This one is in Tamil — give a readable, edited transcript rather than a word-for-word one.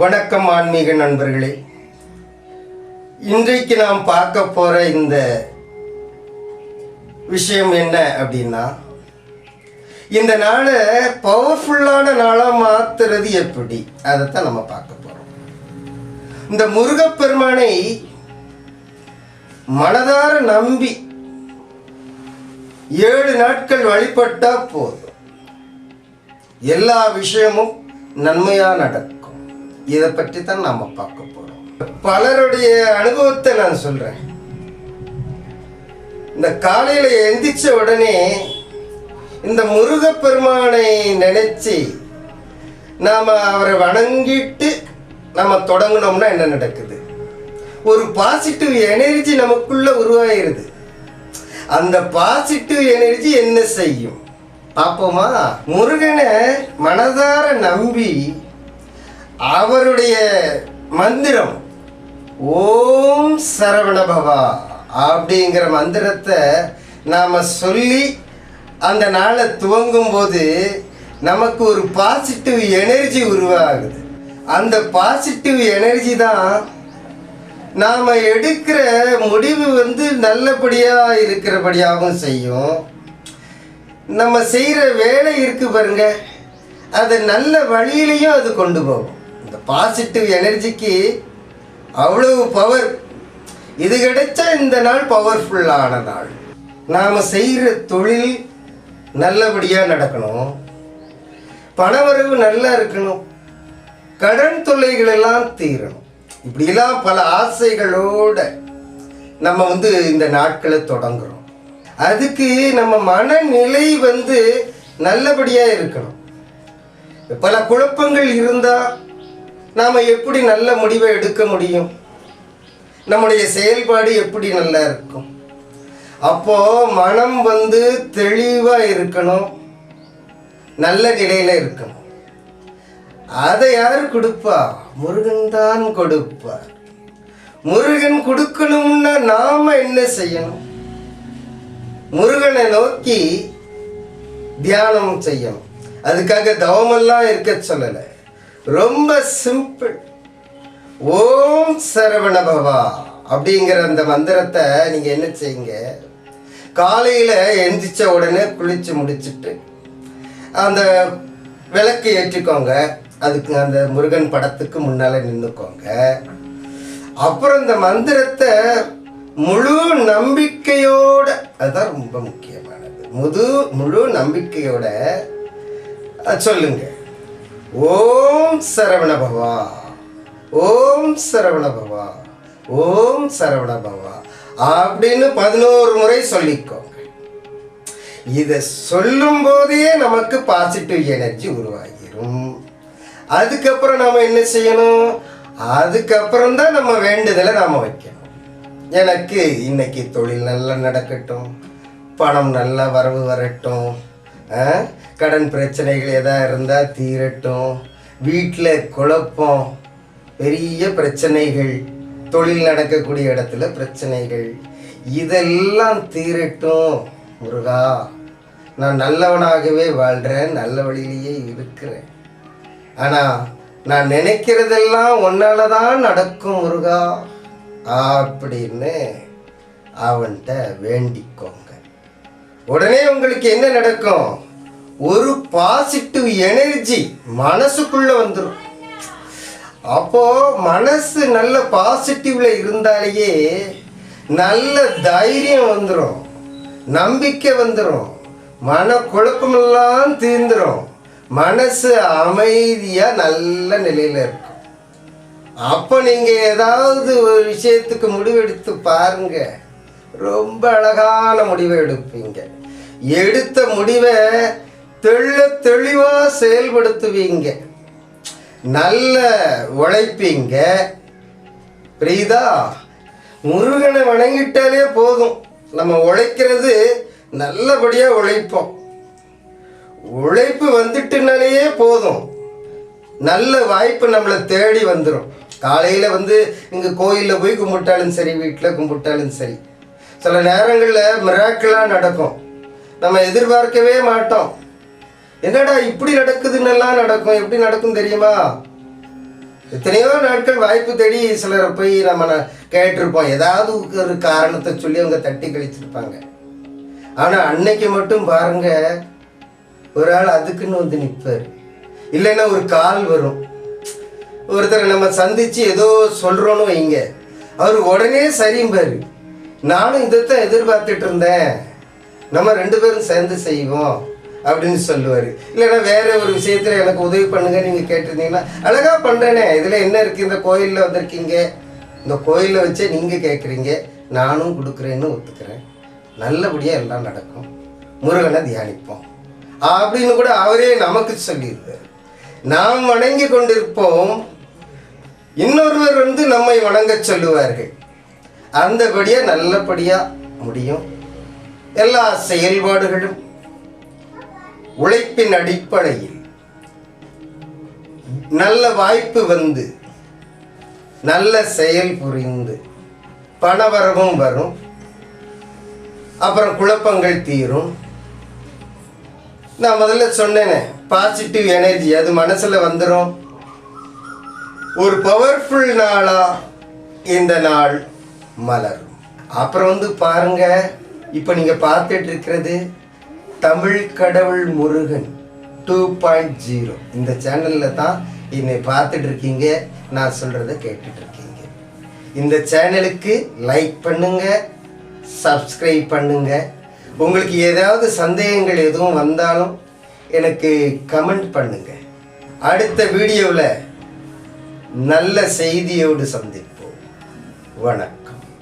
வணக்கம் ஆன்மீக நண்பர்களே. இன்றைக்கு நாம் பார்க்க போற இந்த விஷயம் என்ன அப்படின்னா, இந்த நாளை பவர்ஃபுல்லான நாளாக மாத்துறது எப்படி, அதைத்தான் நம்ம பார்க்க போறோம். இந்த முருகப்பெருமானை மனதார நம்பி 7 நாட்கள் வழிபட்டா போதும், எல்லா விஷயமும் நன்மையா நடக்கும். இதை பற்றி தான் நாம பார்க்க போறோம். பலருடைய அனுபவத்தை நான் சொல்றேன். இந்த காலையில எந்திரிச்ச உடனே இந்த முருகப்பெருமானை நினைச்சு நாம அவரை வணங்கிட்டு நம்ம தொடங்கினோம்னா என்ன நடக்குது? ஒரு பாசிட்டிவ் எனர்ஜி நமக்குள்ள உருவாயிருது. அந்த பாசிட்டிவ் எனர்ஜி என்ன செய்யும் பார்ப்போமா? முருகனை மனதார நம்பி அவருடைய மந்திரம் ஓம் சரவணபவா அப்படிங்கிற மந்திரத்தை நாம சொல்லி அந்த நாளை துவங்கும் போது நமக்கு ஒரு பாசிட்டிவ் எனர்ஜி உருவாகுது. அந்த பாசிட்டிவ் எனர்ஜி தான் நாம் எடுக்கிற முடிவு நல்லபடியாக இருக்கிறபடியாகவும் செய்யும். நம்ம செய்கிற வேலை இருக்கு பாருங்க, அதை நல்ல வழியிலையும் அது கொண்டு போகும். இந்த பாசிட்டிவ் எனர்ஜிக்கு அவ்வளவு பவர். இது கிடைச்சா இந்த நாள் பவர்ஃபுல்லான நாள். நாம் செய்கிற தொழில் நல்லபடியாக நடக்கணும், பணவரவு நல்லா இருக்கணும், கடன் தொல்லைகள் எல்லாம் தீரணும். இப்படிலாம் பல ஆசைகளோட நம்ம இந்த நாட்களை தொடங்குறோம். அதுக்கு நம்ம மனநிலை நல்லபடியாக இருக்கணும். பல குழப்பங்கள் இருந்தால் நாம் எப்படி நல்ல முடிவை எடுக்க முடியும்? நம்முடைய செயல்பாடு எப்படி நல்லா இருக்கும்? அப்போது மனம் தெளிவாக இருக்கணும், நல்ல நிலையில் இருக்கணும். அதை யார் கொடுப்பா? முருகன் தான் கொடுப்பார். முருகன் கொடுக்கணும்னா நாம் என்ன செய்யணும்? முருகனை நோக்கி தியானம் செய்யணும். அதுக்காக தவமெல்லாம் இருக்க சொல்லலை, ரொம்ப சிம்பிள். ஓம் சரவணபவா அப்படிங்கிற அந்த மந்திரத்தை நீங்கள் என்ன செய்யுங்க, காலையில் எந்திரிச்ச உடனே குளிச்சு முடிச்சுட்டு அந்த விளக்கு ஏற்றிக்கோங்க. அதுக்கு அந்த முருகன் படத்துக்கு முன்னால் நின்றுக்கோங்க. அப்புறம் இந்த மந்திரத்தை முழு நம்பிக்கையோட, அதுதான் ரொம்ப முக்கியமானது, முழு நம்பிக்கையோட சொல்லுங்க. ஓம் சரவணபவா, ஓம் சரவணபவா, ஓம் சரவணபவா அப்படின்னு 11 முறை சொல்லிக்கோங்க. இதை சொல்லும் போதே நமக்கு பாசிட்டிவ் எனர்ஜி உருவாகிரும். அதுக்கப்புறம் நாம என்ன செய்யணும்? அதுக்கப்புறம் தான் நம்ம வேண்டுதலை நாம வைக்கணும். எனக்கு இன்னைக்கு தொழில் நல்லா நடக்கட்டும், பணம் நல்லா வரவு வரட்டும், கடன் பிரச்சனைகள் எதாக இருந்தால் தீரட்டும், வீட்டில் குழப்பம், பெரிய பிரச்சனைகள், தொழில் நடக்கக்கூடிய இடத்துல பிரச்சனைகள், இதெல்லாம் தீரட்டும். முருகா, நான் நல்லவனாகவே வாழ்கிறேன், நல்ல வழியிலேயே இருக்கிறேன். ஆனால் நான் நினைக்கிறதெல்லாம் உன்னால தான் நடக்கும் முருகா அப்படின்னு அவன்கிட்ட வேண்டிக்கோங்க. உடனே உங்களுக்கு என்ன நடக்கும்? ஒரு பாசிட்டிவ் எனர்ஜி மனசுக்குள்ள வந்துடும். அப்போ மனசு நல்ல பாசிட்டிவ்ல இருந்தாலேயே நல்ல தைரியம் வந்துடும், நம்பிக்கை வந்துடும், மன குழப்பமெல்லாம் தீர்ந்துடும், மனசு அமைதியா நல்ல நிலையில இருக்கும். அப்போ நீங்க ஏதாவது ஒரு விஷயத்துக்கு முடிவெடுத்து பாருங்க, ரொம்ப அழகான முடிவை எடுப்பீங்க. எடுத்த முடிவை தெளிவா செயல்படுத்துவீங்க, நல்ல உழைப்பீங்க. புரியுதா? முருகனை வணங்கிட்டாலே போதும், நம்ம உழைக்கிறது நல்லபடியா உழைப்போம். உழைப்பு வந்துட்டுனாலேயே போதும், நல்ல வாய்ப்பு நம்மளை தேடி வந்துடும். காலையில் இங்கே கோயிலில் போய் கும்பிட்டாலும் சரி, வீட்டில் கும்பிட்டாலும் சரி, சில நேரங்களில் மிராக்கிளாக நடக்கும். நம்ம எதிர்பார்க்கவே மாட்டோம். என்னடா இப்படி நடக்குதுன்னெல்லாம் நடக்கும். எப்படி நடக்கும் தெரியுமா? எத்தனையோ நாட்கள் வாய்ப்பு தேடி சிலரை போய் நம்ம கேட்டிருப்போம். ஏதாவது ஒரு காரணத்தை சொல்லி அவங்க தட்டி கழிச்சிருப்பாங்க. ஆனால் அன்னைக்கு மட்டும் பாருங்க, ஒரு ஆள் அதுக்குன்னு வந்து நிற்பார். இல்லைன்னா ஒரு கால் வரும். ஒருத்தரை நம்ம சந்தித்து ஏதோ சொல்கிறோன்னு வைங்க, அவர் உடனே சரிம்பார். நானும் இதைத்தான் எதிர்பார்த்துட்டு இருந்தேன், நம்ம 2 பேரும் சேர்ந்து செய்வோம் அப்படின்னு சொல்லுவார். இல்லைன்னா வேற ஒரு விஷயத்தில் எனக்கு உதவி பண்ணுங்க நீங்கள் கேட்டிருந்தீங்கன்னா, அழகாக பண்ணுறேனே, இதில் என்ன இருக்குது, இந்த கோயிலில் வந்திருக்கீங்க, இந்த கோயிலில் வச்சே நீங்கள் கேட்குறீங்க, நானும் கொடுக்குறேன்னு ஒத்துக்கிறேன், நல்லபடியாக எல்லாம் நடக்கும், முருகனை தியானிப்போம் அப்படின்னு கூட அவரே நமக்கு சொல்லியிருக்கார். நாம் வணங்கி கொண்டிருப்போம், இன்னொருவர் வந்து நம்மை வணங்க சொல்லுவார்கள். அந்தபடியாக நல்லபடியாக முடியும். எல்லா செயல்பாடுகளும் உழைப்பின் அடிப்படையில் நல்ல வாய்ப்பு வந்து நல்ல செயல் புரிந்து பணவரவும் வரும். அப்புறம் குழப்பங்கள் தீரும். நான் முதல்ல சொன்னேனே, பாசிட்டிவ் எனர்ஜி அது மனசில் வந்துடும். ஒரு பவர்ஃபுல் நாளாக இந்த நாள் மலரும். அப்புறம் வந்து பாருங்க, இப்போ நீங்கள் பார்த்துட்டு இருக்கிறது தமிழ் கடவுள் முருகன் 2.0. இந்த சேனலில் தான் என்னை பார்த்துட்டு இருக்கீங்க, நான் சொல்கிறத கேட்டுட்டு இருக்கீங்க. இந்த சேனலுக்கு லைக் பண்ணுங்க, சப்ஸ்கிரைப் பண்ணுங்க. உங்களுக்கு ஏதாவது சந்தேகங்கள் எதுவும் வந்தாலும் எனக்கு கமெண்ட் பண்ணுங்க. அடுத்த வீடியோவில் நல்ல செய்தியோடு சந்திப்போம். வணக்கம்.